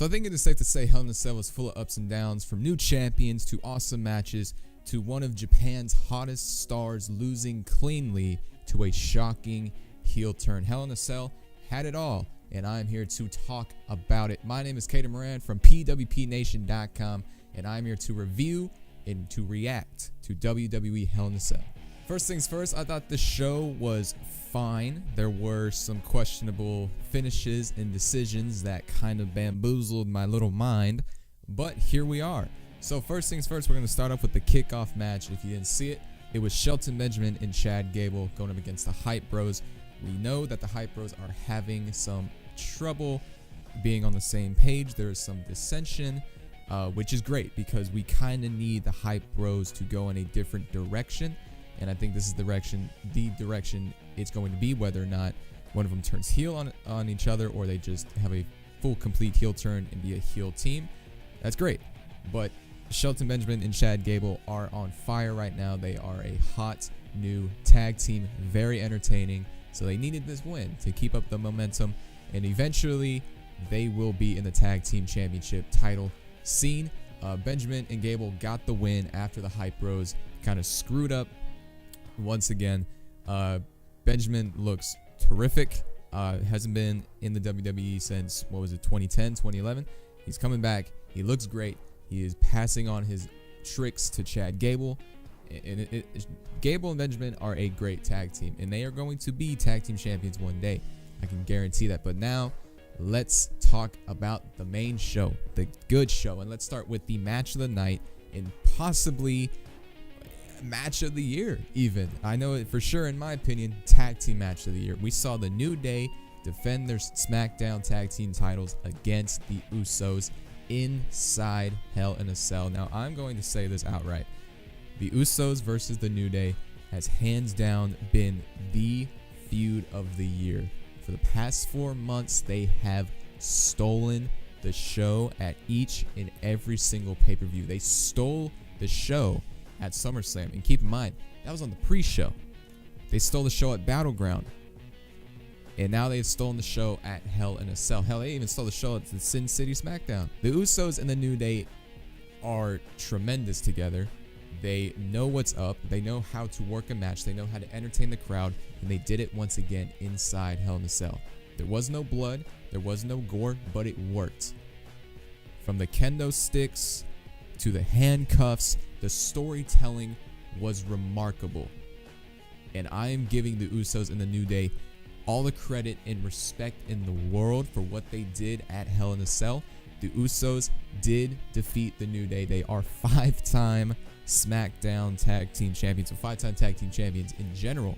So I think it is safe to say Hell in a Cell was full of ups and downs, from new champions to awesome matches to one of Japan's hottest stars losing cleanly to a shocking heel turn. Hell in a Cell had it all, and I'm here to talk about it. My name is Caden Moran from PWPNation.com, and I'm here to review and to react to WWE Hell in a Cell. First things first, I thought the show was fine. There were some questionable finishes and decisions that kind of bamboozled my little mind, but here we are. So first things first, we're going to start off with the kickoff match. If you didn't see it, it was Shelton Benjamin and Chad Gable going up against the Hype Bros. We know that the Hype Bros are having some trouble being on the same page. There is some dissension, which is great because we kind of need the Hype Bros to go in a different direction. And I think this is the direction it's going to be, whether or not one of them turns heel on each other or they just have a full complete heel turn and be a heel team. That's great. But Shelton Benjamin and Chad Gable are on fire right now. They are a hot new tag team, very entertaining. So they needed this win to keep up the momentum, and eventually they will be in the tag team championship title scene. Benjamin and Gable got the win after the Hype Bros kind of screwed up once again. Benjamin looks terrific. Hasn't been in the WWE since, 2010, 2011. He's coming back. He looks great. He is passing on his tricks to Chad Gable. And Gable and Benjamin are a great tag team, and they are going to be tag team champions one day. I can guarantee that. But now, let's talk about the main show, the good show. And let's start with the match of the night, and possibly match of the year even. I know it for sure, in my opinion, tag team match of the year. We saw the New Day defend their Smackdown tag team titles against the Usos inside Hell in a Cell. Now, I'm going to say this outright. The Usos versus the New Day has hands down been the feud of the year. For the past 4 months, they have stolen the show at each and every single pay-per-view. They stole the show at SummerSlam. And keep in mind, that was on the pre-show. They stole the show at Battleground. And now they've stolen the show at Hell in a Cell. Hell, they even stole the show at the Sin City Smackdown. The Usos and the New Day are tremendous together. They know what's up. They know how to work a match. They know how to entertain the crowd. And they did it once again inside Hell in a Cell. There was no blood. There was no gore, but it worked. From the kendo sticks to the handcuffs, the storytelling was remarkable. And I am giving the Usos and the New Day all the credit and respect in the world for what they did at Hell in a Cell. The Usos did defeat the New Day. They are 5-time Smackdown tag team champions, or 5-time tag team champions in general.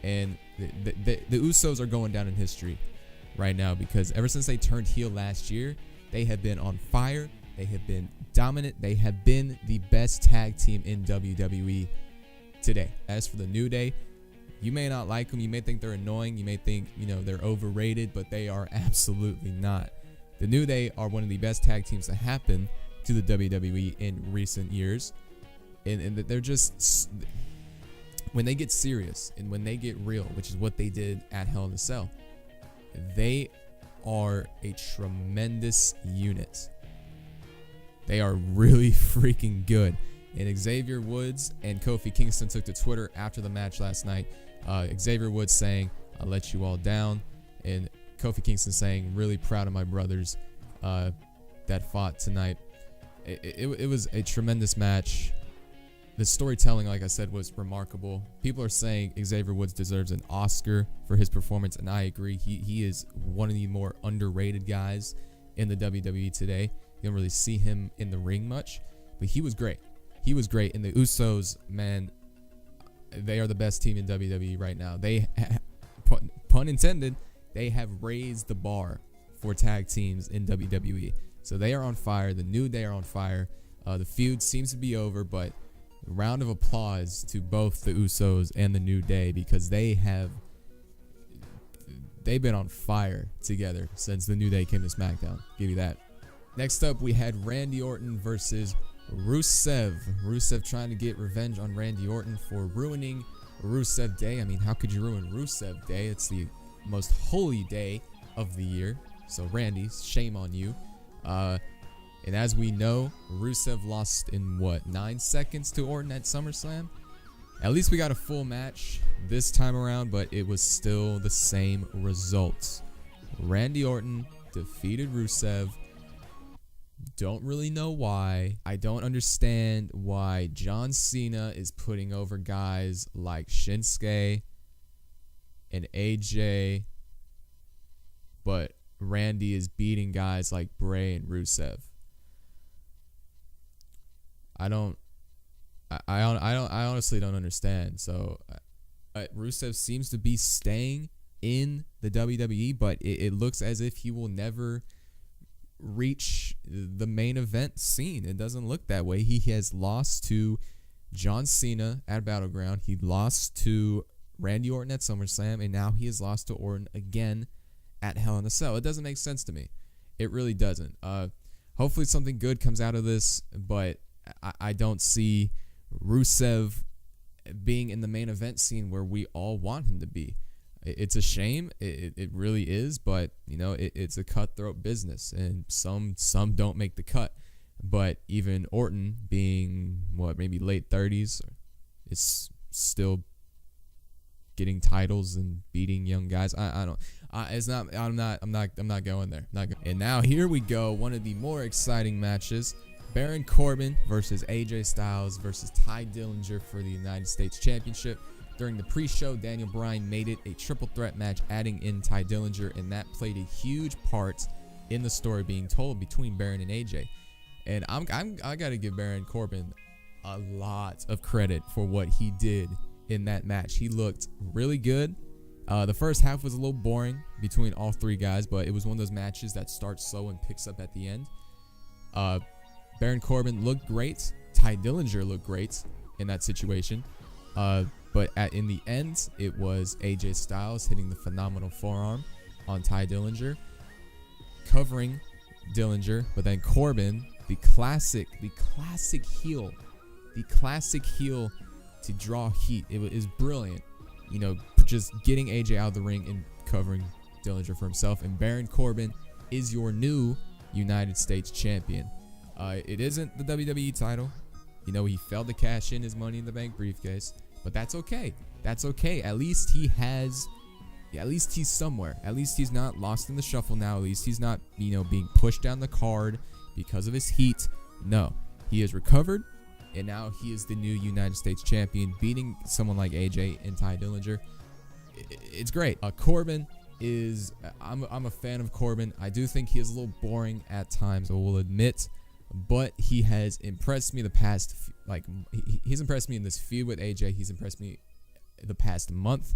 And the Usos are going down in history right now because ever since they turned heel last year, they have been on fire. They have been dominant. They have been the best tag team in WWE today. As for the New Day, you may not like them. You may think they're annoying. You may think, they're overrated, but they are absolutely not. The New Day are one of the best tag teams to happen to the WWE in recent years. And they're just, when they get serious and when they get real, which is what they did at Hell in a Cell, they are a tremendous unit. They are really freaking good. And Xavier Woods and Kofi Kingston took to Twitter after the match last night. Xavier Woods saying, "I let you all down." And Kofi Kingston saying, "Really proud of my brothers that fought tonight." It was a tremendous match. The storytelling, like I said, was remarkable. People are saying Xavier Woods deserves an Oscar for his performance, and I agree. He is one of the more underrated guys in the WWE today. You don't really see him in the ring much, but he was great. He was great. And the Usos, man, they are the best team in WWE right now. They, pun intended, they have raised the bar for tag teams in WWE. So they are on fire. The New Day are on fire. The feud seems to be over, but a round of applause to both the Usos and the New Day because they've been on fire together since the New Day came to SmackDown. Give you that. Next up, we had Randy Orton versus Rusev. Rusev trying to get revenge on Randy Orton for ruining Rusev Day. I mean, how could you ruin Rusev Day? It's the most holy day of the year. So Randy, shame on you. And as we know, Rusev lost in 9 seconds to Orton at SummerSlam. At least we got a full match this time around, but it was still the same results. Randy Orton defeated Rusev. Don't really know why. I don't understand why John Cena is putting over guys like Shinsegae and AJ, but Randy is beating guys like Bray and Rusev. I honestly don't understand. So Rusev seems to be staying in the WWE, but it looks as if he will never reach the main event scene. It doesn't look that way. He has lost to John Cena at Battleground. He lost to Randy Orton at SummerSlam, and now he has lost to Orton again at Hell in a Cell. It doesn't make sense to me. It really doesn't. Hopefully something good comes out of this, but I don't see Rusev being in the main event scene where we all want him to be. It's a shame. It really is, but you know, it's a cutthroat business, and some don't make the cut. But even Orton, being maybe late 30s, is still getting titles and beating young guys. I'm not going there. And now here we go. One of the more exciting matches. Baron Corbin versus AJ Styles versus Ty Dillinger for the United States Championship. During the pre-show, Daniel Bryan made it a triple threat match, adding in Ty Dillinger, and that played a huge part in the story being told between Baron and AJ. And I got to give Baron Corbin a lot of credit for what he did in that match. He looked really good. The first half was a little boring between all three guys, but it was one of those matches that starts slow and picks up at the end. Baron Corbin looked great. Ty Dillinger looked great in that situation. But in the end, it was AJ Styles hitting the phenomenal forearm on Ty Dillinger, covering Dillinger, but then Corbin, the classic heel to draw heat. It was brilliant, you know, just getting AJ out of the ring and covering Dillinger for himself. And Baron Corbin is your new United States champion. It isn't the WWE title. You know, he failed to cash in his Money in the Bank briefcase, but that's okay. That's okay. At least he has, at least he's somewhere. At least he's not lost in the shuffle now. At least he's not, you know, being pushed down the card because of his heat. No, he has recovered, and now he is the new United States champion, beating someone like AJ and Ty Dillinger. It's great. Corbin is, I'm a fan of Corbin. I do think he is a little boring at times, I will admit. But he has impressed me the past, he's impressed me in this feud with AJ. He's impressed me the past month.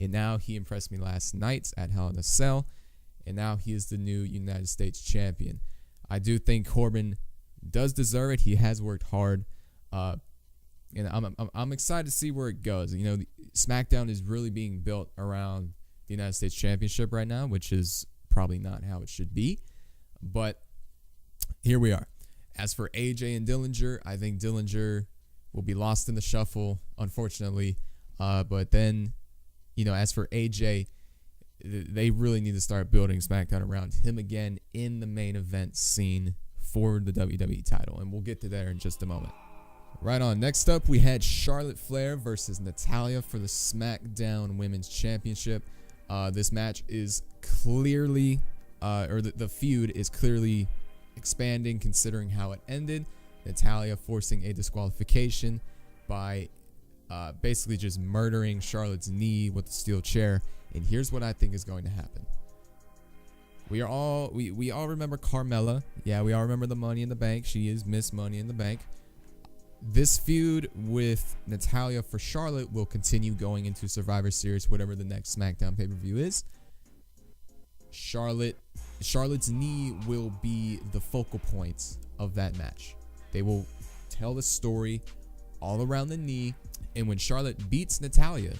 And now he impressed me last night at Hell in a Cell. And now he is the new United States champion. I do think Corbin does deserve it. He has worked hard. And I'm excited to see where it goes. You know, Smackdown is really being built around the United States Championship right now, which is probably not how it should be. But here we are. As for AJ and Dillinger, I think Dillinger will be lost in the shuffle, unfortunately. But then, you know, as for AJ, they really need to start building SmackDown around him again in the main event scene for the WWE title. And we'll get to there in just a moment. Right on. Next up, we had Charlotte Flair versus Natalya for the SmackDown Women's Championship. This match is clearly, the feud is clearly expanding considering how it ended. Natalya forcing a disqualification by basically just murdering Charlotte's knee with a steel chair. And here's what I think is going to happen. We all remember Carmella. Yeah, we all remember the Money in the Bank. She is Miss Money in the Bank. This feud with Natalya for Charlotte will continue going into Survivor Series, whatever the next SmackDown pay-per-view is. Charlotte's knee will be the focal point of that match. They will tell the story all around the knee, and when Charlotte beats Natalya,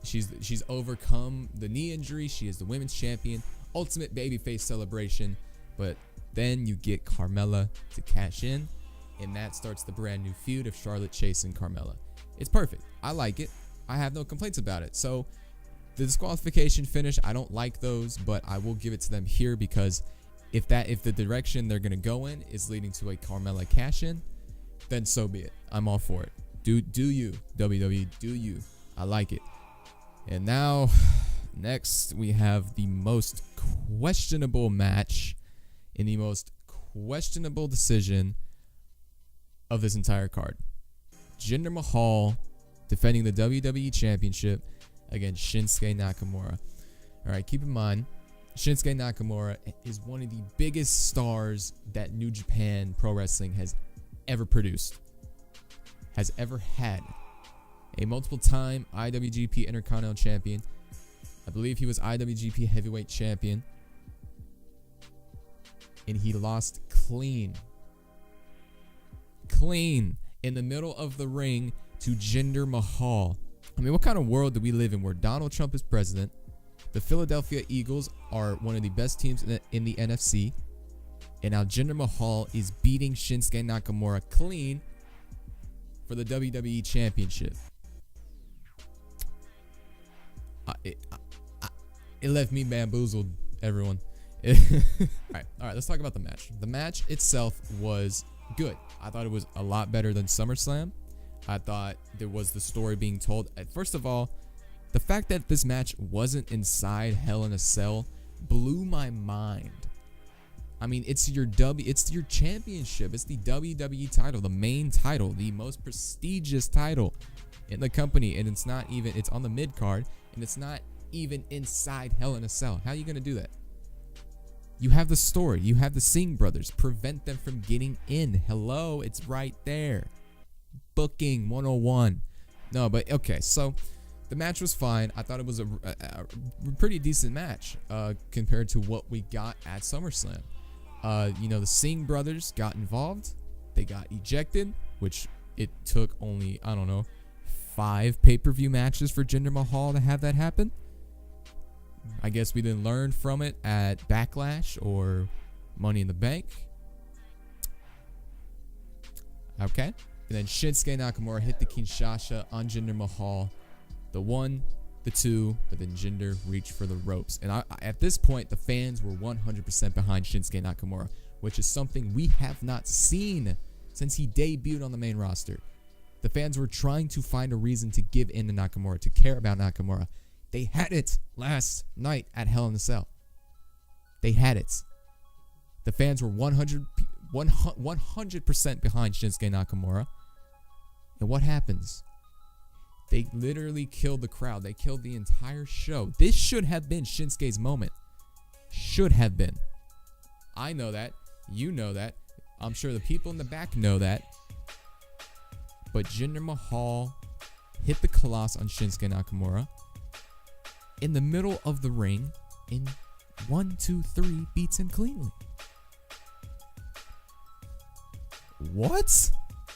she's overcome the knee injury. She is the women's champion, ultimate babyface celebration. But then you get Carmella to cash in, and that starts the brand new feud of Charlotte chasing Carmella. It's perfect. I like it. I have no complaints about it. So the disqualification finish, I don't like those, but I will give it to them here because If the direction they're gonna go in is leading to a Carmella cash-in, then so be it. I'm all for it. Do you, WWE, do you. I like it. And now, next, we have the most questionable match in the most questionable decision of this entire card. Jinder Mahal defending the WWE Championship against Shinsegae Nakamura. All right, keep in mind, Shinsegae Nakamura is one of the biggest stars that New Japan Pro Wrestling has ever produced, has ever had. A multiple-time IWGP Intercontinental Champion. I believe he was IWGP Heavyweight Champion. And he lost clean in the middle of the ring to Jinder Mahal. I mean, what kind of world do we live in where Donald Trump is president? The Philadelphia Eagles are one of the best teams in the NFC. And now Jinder Mahal is beating Shinsuke Nakamura clean for the WWE Championship. It left me bamboozled, everyone. All right, let's talk about the match. The match itself was good. I thought it was a lot better than SummerSlam. I thought there was the story being told. First of all, the fact that this match wasn't inside Hell in a Cell blew my mind. I mean, it's your championship. It's the WWE title, the main title, the most prestigious title in the company, and it's on the mid card, and it's not even inside Hell in a Cell. How are you gonna do that? You have the story. You have the Singh brothers. Prevent them from getting in. Hello, it's right there. Booking 101. No, but okay, so the match was fine. I thought it was a pretty decent match compared to what we got at SummerSlam. The Singh brothers got involved. They got ejected, which it took only, 5 pay-per-view matches for Jinder Mahal to have that happen. I guess we didn't learn from it at Backlash or Money in the Bank. Okay. And then Shinsuke Nakamura hit the Kinshasa on Jinder Mahal. The 1, the 2, but then Jinder reached for the ropes. And at this point, the fans were 100% behind Shinsuke Nakamura, which is something we have not seen since he debuted on the main roster. The fans were trying to find a reason to give in to Nakamura, to care about Nakamura. They had it last night at Hell in a Cell. They had it. The fans were 100% behind Shinsuke Nakamura. And what happens? They literally killed the crowd. They killed the entire show. This should have been Shinsuke's moment. Should have been. I know that. You know that. I'm sure the people in the back know that. But Jinder Mahal hit the Colossus on Shinsuke Nakamura in the middle of the ring, in 1, 2, 3 beats him cleanly. What?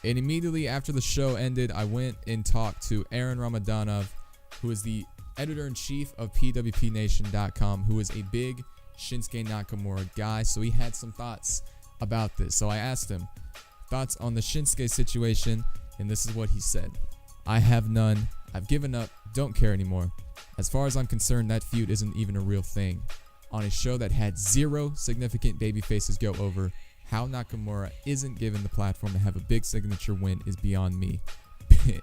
And immediately after the show ended, I went and talked to Aaron Ramadanov, who is the editor-in-chief of PWPNation.com, who is a big Shinsuke Nakamura guy. So he had some thoughts about this. So I asked him thoughts on the Shinsuke situation, and this is what he said. I have none. I've given up. Don't care anymore. As far as I'm concerned, that feud isn't even a real thing. On a show that had 0 significant babyfaces go over, how Nakamura isn't given the platform to have a big signature win is beyond me.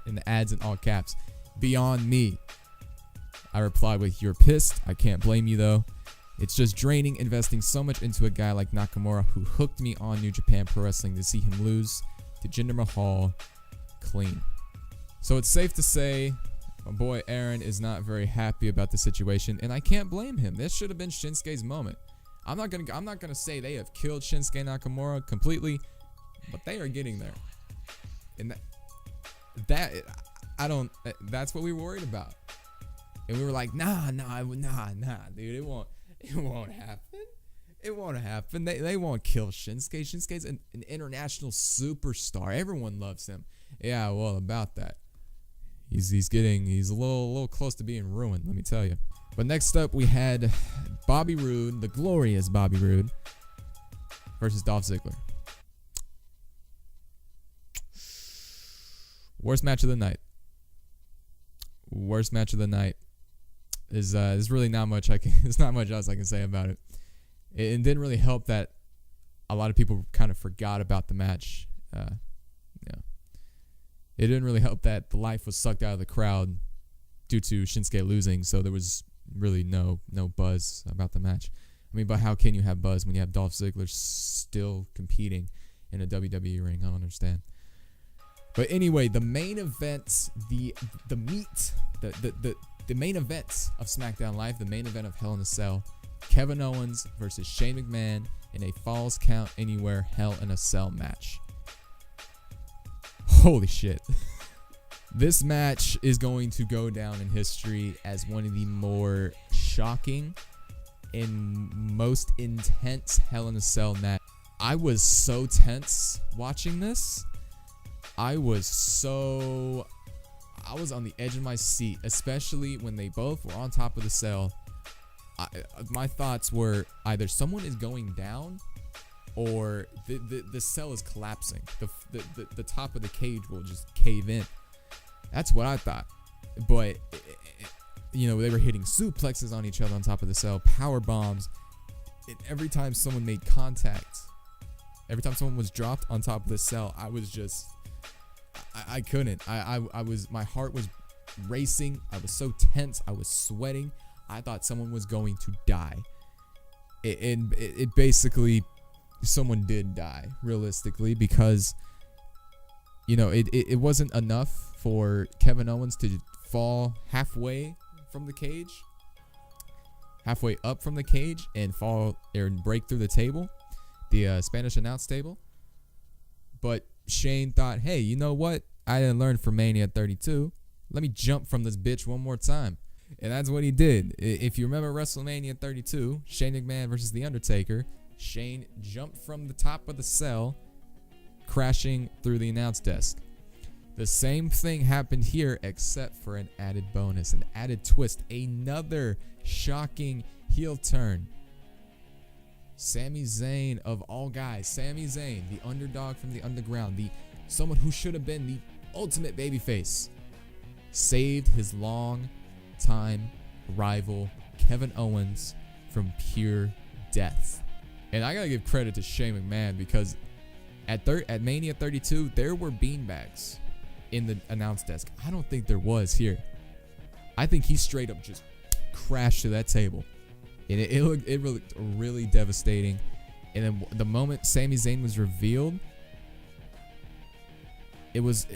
And the ads in all caps, beyond me. I replied with, you're pissed. I can't blame you though. It's just draining investing so much into a guy like Nakamura who hooked me on New Japan Pro Wrestling to see him lose to Jinder Mahal clean. So it's safe to say my boy Aaron is not very happy about the situation, and I can't blame him. This should have been Shinsuke's moment. I'm not gonna say they have killed Shinsuke Nakamura completely, but they are getting there. And that's what we were worried about. And we were like, nah, dude, it won't happen. It won't happen. They won't kill Shinsuke. Shinsuke's an international superstar. Everyone loves him. Yeah, well, about that. He's a little close to being ruined, let me tell you. But next up, we had Bobby Roode, the glorious Bobby Roode, versus Dolph Ziggler. Worst match of the night. There's really not much there's not much else I can say about it. It didn't really help that a lot of people kind of forgot about the match. It didn't really help that the life was sucked out of the crowd due to Shinsegae losing, so there was really no buzz about the match. I mean, but how can you have buzz when you have Dolph Ziggler still competing in a WWE ring? I don't understand. But anyway, the main event, the main event of SmackDown Live, the main event of Hell in a Cell, Kevin Owens versus Shane McMahon in a Falls Count Anywhere Hell in a Cell match. Holy shit. This match is going to go down in history as one of the more shocking and most intense Hell in a Cell match. I was so tense watching this. I was on the edge of my seat, especially when they both were on top of the cell. My thoughts were either someone is going down or the cell is collapsing. The top of the cage will just cave in. That's what I thought. But, they were hitting suplexes on each other on top of the cell, power bombs. And every time someone made contact, every time someone was dropped on top of the cell, I was just... I couldn't. My heart was racing. I was so tense. I was sweating. I thought someone was going to die. It basically, someone did die, realistically, because, it wasn't enough for Kevin Owens to fall halfway from the cage, halfway up from the cage, and fall and break through the table, the Spanish announce table. But Shane thought, hey, you know what? I didn't learn from Mania 32. Let me jump from this bitch one more time. And that's what he did. If you remember WrestleMania 32, Shane McMahon versus The Undertaker, Shane jumped from the top of the cell, crashing through the announce desk. The same thing happened here, except for an added bonus, an added twist, another shocking heel turn. Sami Zayn, of all guys, Sami Zayn, the underdog from the underground, someone who should have been the ultimate babyface, saved his long-time rival Kevin Owens from pure death. And I gotta give credit to Shane McMahon, because at Mania 32, there were beanbags in the announce desk. I don't think there was here. I think he straight up just crashed to that table. And it looked really devastating. And then the moment Sami Zayn was revealed, it was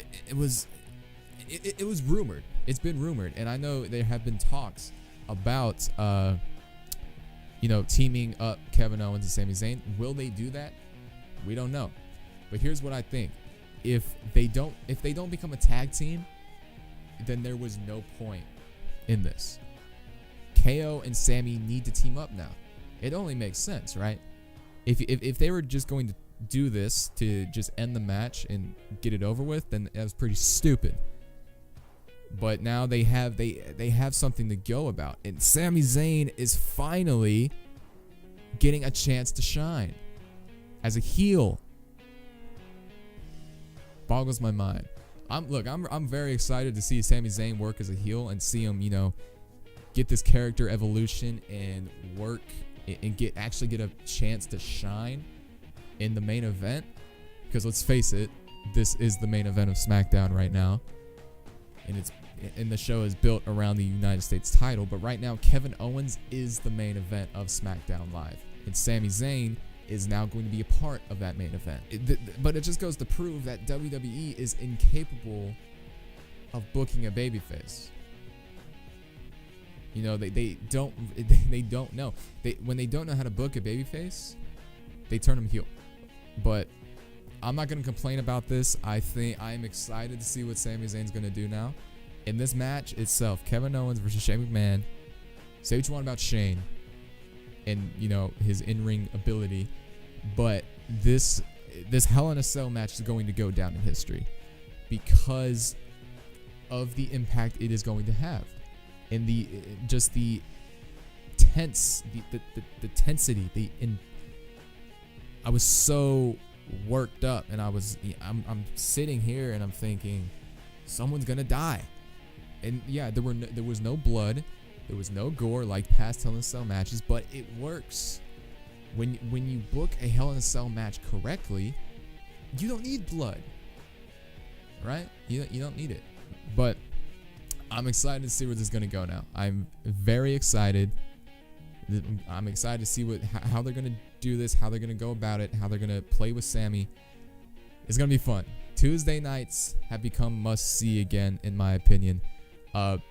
rumored. It's been rumored, and I know there have been talks about teaming up Kevin Owens and Sami Zayn. Will they do that? We don't know. But here's what I think: if they don't become a tag team, then there was no point in this. KO and Sami need to team up now. It only makes sense, right? If they were just going to do this to just end the match and get it over with, then that was pretty stupid. But now they have something to go about, and Sami Zayn is finally getting a chance to shine as a heel. Boggles my mind. I'm very excited to see Sami Zayn work as a heel and see him, get this character evolution and work and get a chance to shine in the main event. Because let's face it, this is the main event of SmackDown right now, and the show is built around the United States title. But right now, Kevin Owens is the main event of SmackDown Live, and Sami Zayn is now going to be a part of that main event. But it just goes to prove that WWE is incapable of booking a babyface. They don't know. When they don't know how to book a babyface, they turn them heel. But I'm not going to complain about this. I think I'm excited to see what Sami Zayn's going to do now. In this match itself, Kevin Owens versus Shane McMahon. Say what you want about Shane and, his in-ring ability, but this Hell in a Cell match is going to go down in history because of the impact it is going to have. And the tensity, I was so worked up, and I'm sitting here and I'm thinking someone's gonna die. And yeah, there was no blood, there was no gore like past Hell in a Cell matches, but it works when you book a Hell in a Cell match correctly, you don't need blood, right? You don't need it. But I'm excited to see where this is gonna go now. I'm very excited. I'm excited to see how they're gonna do this, how they're gonna go about it, how they're gonna play with Sammy. It's gonna be fun. Tuesday nights have become must see again, in my opinion. But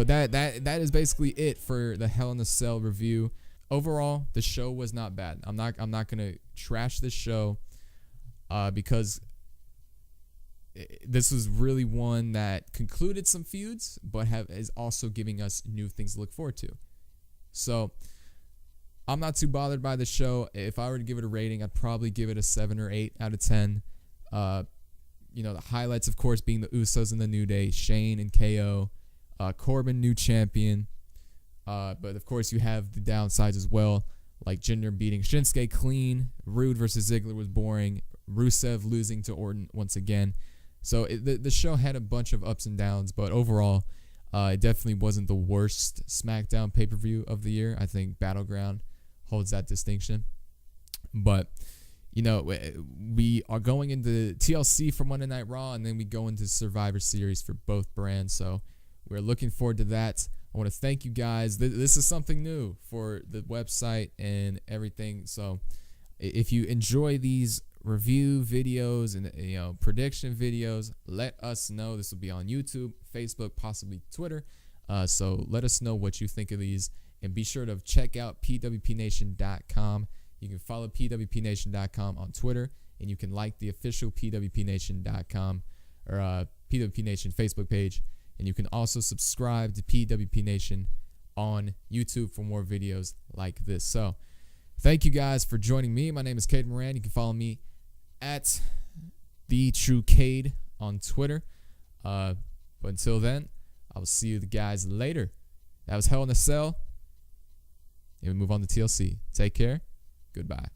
that is basically it for the Hell in a Cell review. Overall, the show was not bad. I'm not gonna trash this show because this was really one that concluded some feuds, but is also giving us new things to look forward to. So I'm not too bothered by the show. If I were to give it a rating, I'd probably give it a 7 or 8 out of 10. The highlights, of course, being the Usos and the New Day, Shane and KO, Corbin, new champion. But of course, you have the downsides as well, like Jinder beating Shinsegae clean. Roode versus Ziggler was boring. Rusev losing to Orton once again. So the show had a bunch of ups and downs, but overall, it definitely wasn't the worst Smackdown pay-per-view of the year. I think Battleground holds that distinction. But, we are going into TLC for Monday Night Raw, and then we go into Survivor Series for both brands. So we're looking forward to that. I want to thank you guys. This is something new for the website and everything. So if you enjoy these review videos and prediction videos, let us know. This will be on YouTube, Facebook, possibly Twitter. So let us know what you think of these, and be sure to check out pwpnation.com. You can follow pwpnation.com on Twitter, and you can like the official pwpnation.com or PWP Nation Facebook page, and you can also subscribe to PWP Nation on YouTube for more videos like this. So thank you guys for joining me. My name is Caden Moran. You can follow me at TheTrueCade on Twitter. But until then, I will see you guys later. That was Hell in a Cell. And we move on to TLC. Take care. Goodbye.